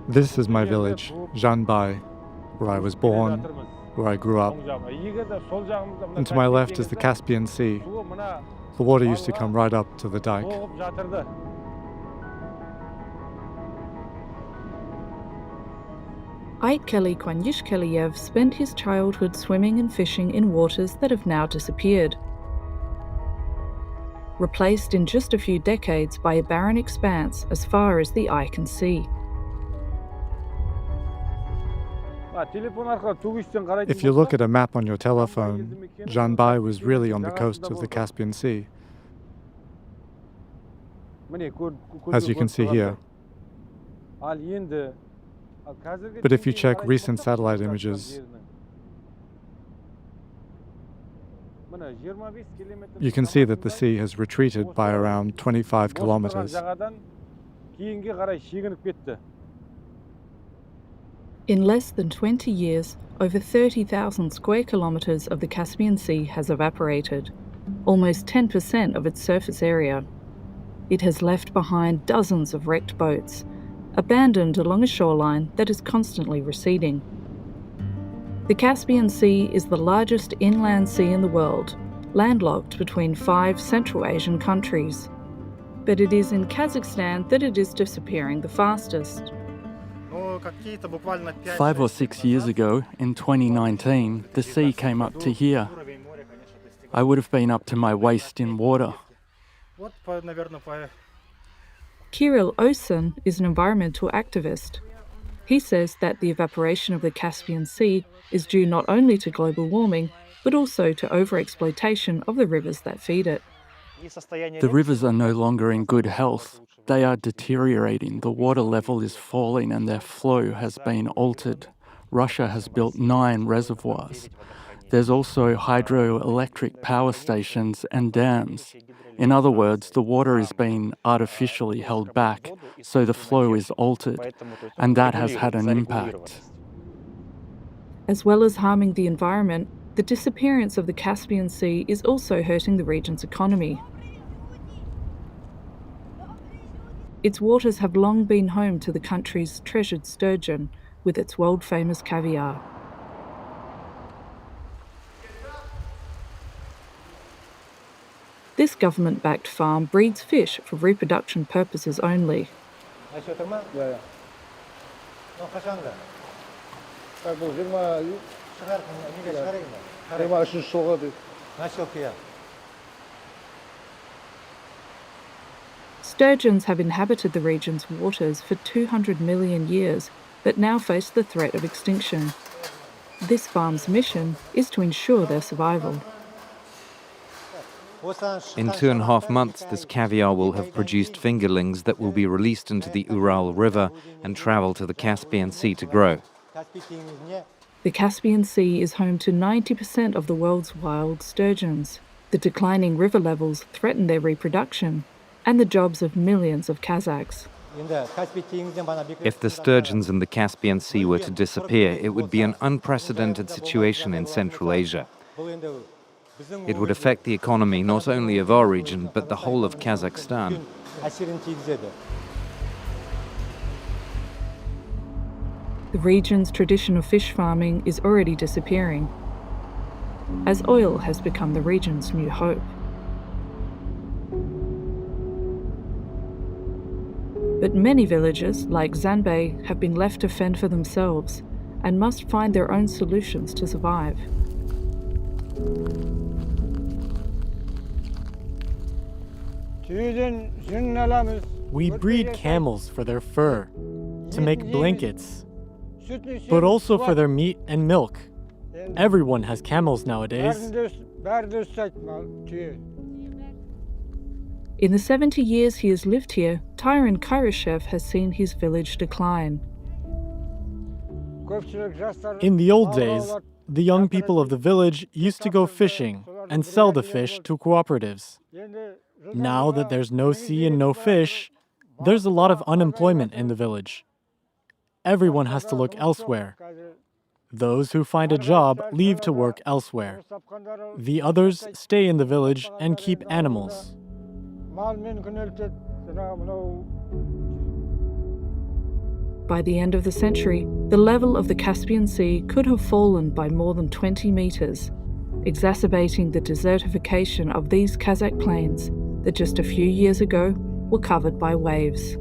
This is my village, Berbey, where I was born, where I grew up. And to my left is the Caspian Sea. The water used to come right up to the dike. Aitkeli Kwanyishkeliev spent his childhood swimming and fishing in waters that have now disappeared, replaced in just a few decades by a barren expanse as far as the eye can see. If you look at a map on your telephone, Berbey was really on the coast of the Caspian Sea, as you can see here. But if you check recent satellite images, you can see that the sea has retreated by around 25 kilometers. In less than 20 years, over 30,000 square kilometers of the Caspian Sea has evaporated, almost 10% of its surface area. It has left behind dozens of wrecked boats, abandoned along a shoreline that is constantly receding. The Caspian Sea is the largest inland sea in the world, landlocked between 5 Central Asian countries. But it is in Kazakhstan that it is disappearing the fastest. 5 or 6 years ago, in 2019, the sea came up to here. I would have been up to my waist in water. Kirill Osen is an environmental activist. He says that the evaporation of the Caspian Sea is due not only to global warming, but also to overexploitation of the rivers that feed it. The rivers are no longer in good health. They are deteriorating. The water level is falling and their flow has been altered. Russia has built 9 reservoirs. There's also hydroelectric power stations and dams. In other words, the water is being artificially held back, so the flow is altered, and that has had an impact. As well as harming the environment, the disappearance of the Caspian Sea is also hurting the region's economy. Its waters have long been home to the country's treasured sturgeon, with its world-famous caviar. This government-backed farm breeds fish for reproduction purposes only. Sturgeons have inhabited the region's waters for 200 million years, but now face the threat of extinction. This farm's mission is to ensure their survival. In 2.5 months, this caviar will have produced fingerlings that will be released into the Aral River and travel to the Caspian Sea to grow. The Caspian Sea is home to 90% of the world's wild sturgeons. The declining river levels threaten their reproduction and the jobs of millions of Kazakhs. If the sturgeons in the Caspian Sea were to disappear, it would be an unprecedented situation in Central Asia. It would affect the economy not only of our region, but the whole of Kazakhstan. The region's tradition of fish farming is already disappearing, as oil has become the region's new hope. But many villages, like Berbey, have been left to fend for themselves and must find their own solutions to survive. We breed camels for their fur, to make blankets, but also for their meat and milk. Everyone has camels nowadays. In the 70 years he has lived here, Tyron Kyryshev has seen his village decline. In the old days, the young people of the village used to go fishing and sell the fish to cooperatives. Now that there's no sea and no fish, there's a lot of unemployment in the village. Everyone has to look elsewhere. Those who find a job leave to work elsewhere. The others stay in the village and keep animals. By the end of the century, the level of the Caspian Sea could have fallen by more than 20 meters, exacerbating the desertification of these Kazakh plains that just a few years ago were covered by waves.